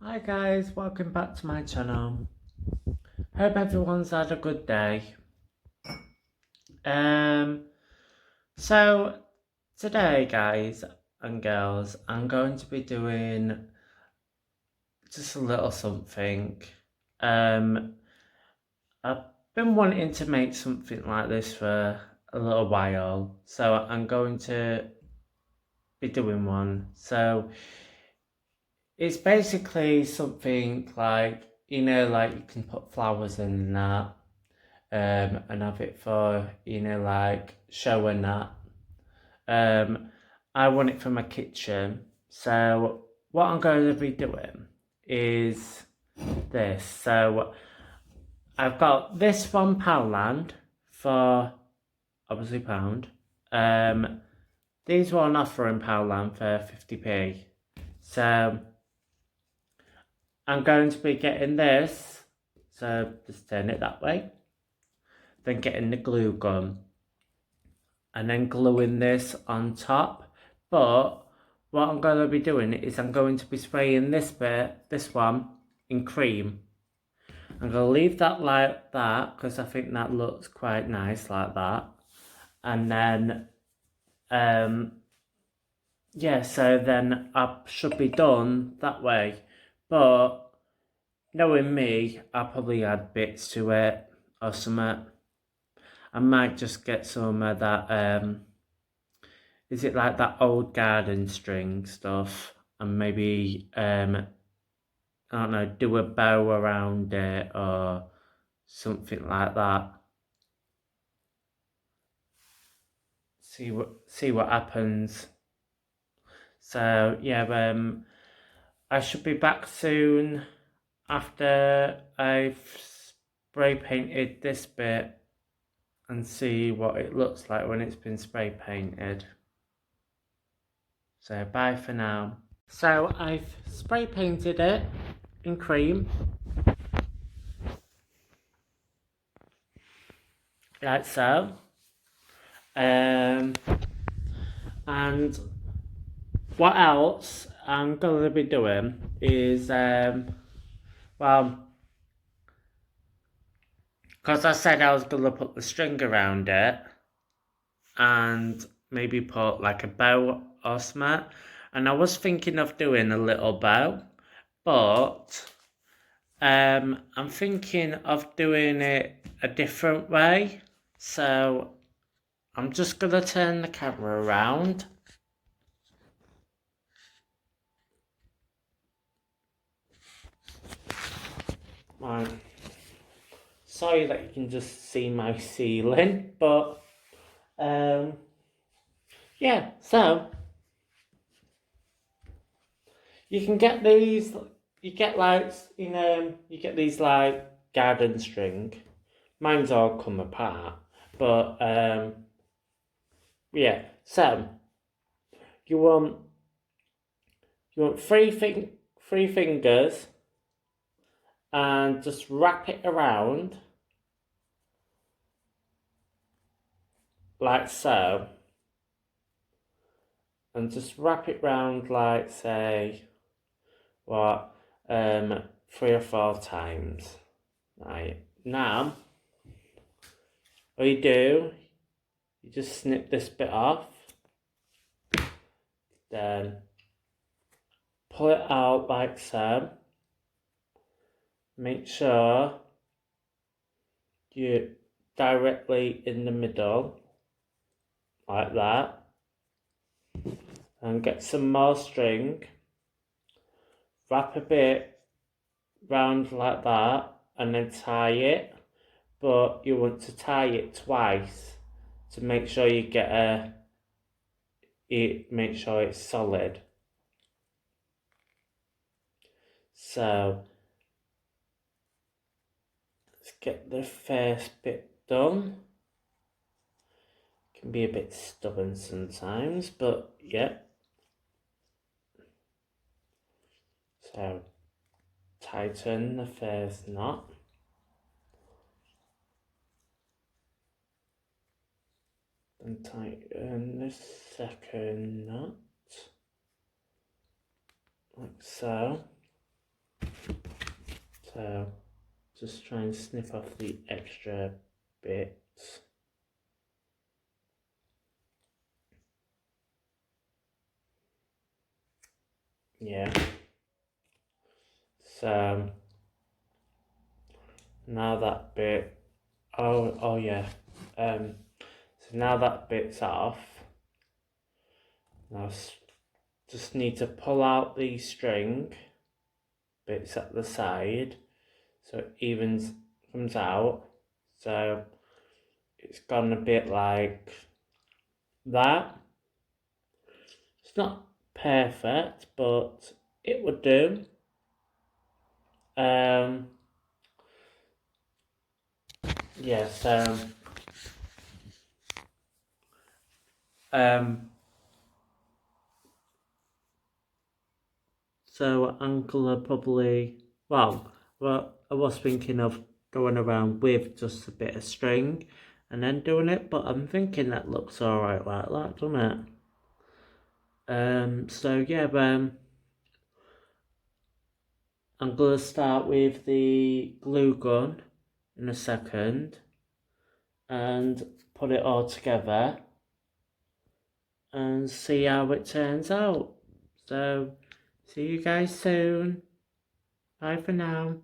Hi guys, welcome back to my channel. Hope everyone's had a good day. Um, so today guys and girls, I'm going to be doing just a little something. I've been wanting to make something like this for a little while, so I'm going to be doing one. So it's basically something like, like you can put flowers in that. And have it for, like show and that. I want it for my kitchen. So what I'm going to be doing is this. So I've got this from Poundland for obviously pound. These were on offer in Poundland for 50p. So I'm going to be getting this. So just turn it that way. Then getting the glue gun. And then gluing this on top. But what I'm going to be doing is I'm going to be spraying this one, in cream. I'm going to leave that like that because I think that looks quite nice like that. And then, yeah, so then I should be done that way. But knowing me, I'll probably add bits to it or something. I might just get some of that, is it like that old garden string stuff? And maybe, I don't know, do a bow around it or something like that. See what happens. So yeah, I should be back soon after I've spray painted this bit and see what it looks like when it's been spray painted. So bye for now. So I've spray painted it in cream, like so. And what else I'm going to be doing is, well, because I said I was going to put the string around it and maybe put like a bow or something. And I was thinking of doing a little bow, but I'm thinking of doing it a different way. So I'm just going to turn the camera around. Right. Sorry that you can just see my ceiling, but yeah, so you can get these, you get like, you get these like garden string. Mine's all come apart, but yeah, so you want three fingers and just wrap it around like so. And just wrap it round like, say, what, 3 or 4 times. Right, now, what you do, you just snip this bit off, then pull it out like so. Make sure you're directly in the middle, like that. And get some more string, wrap a bit round like that, and then tie it. But you want to tie it twice to make sure you get make sure it's solid. So let's get the first bit done. Can be a bit stubborn sometimes, but yeah. So tighten the first knot. Then tighten the second knot. Like so. So just try and sniff off the extra bits. Yeah. So now that bit, oh yeah. So now that bit's off. Now just need to pull out the string bits at the side so it evens comes out. So it's gone a bit like that. It's not perfect, but it would do. Yeah, so Uncle are probably, well, I was thinking of going around with just a bit of string and then doing it, but I'm thinking that looks alright like that, doesn't it? So yeah, I'm gonna start with the glue gun in a second and put it all together and see how it turns out. So see you guys soon. Bye for now.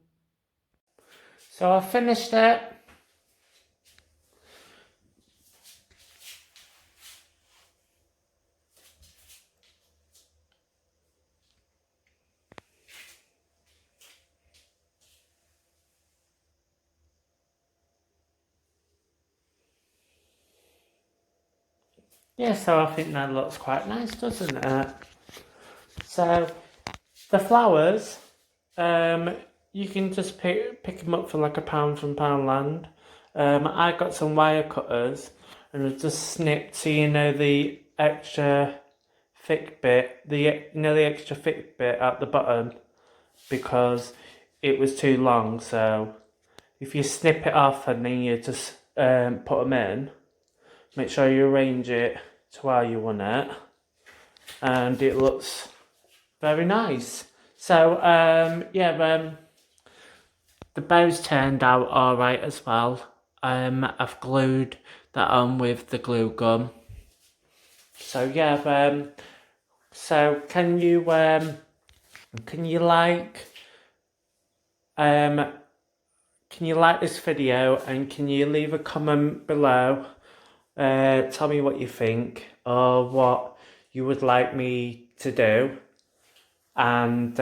So I finished it. Yeah, so I think that looks quite nice, doesn't it? So the flowers, you can just pick them up for like £1 from Poundland. I got some wire cutters and I just snipped, so you know the extra thick bit, the extra thick bit at the bottom, because it was too long. So if you snip it off and then you just put them in, make sure you arrange it to how you want it, and it looks very nice. So the bows turned out alright as well. I've glued that on with the glue gun. So yeah, so can you like this video, and can you leave a comment below? Tell me what you think or what you would like me to do. And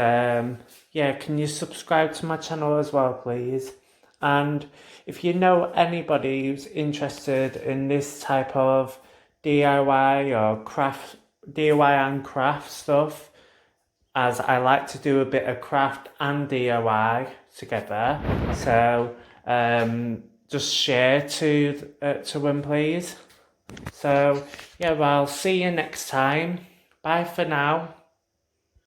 yeah, can you subscribe to my channel as well, please? And if you know anybody who's interested in this type of DIY or DIY and craft stuff, as I like to do a bit of craft and DIY together, so just share to them, please. So yeah, well, I'll see you next time. Bye for now.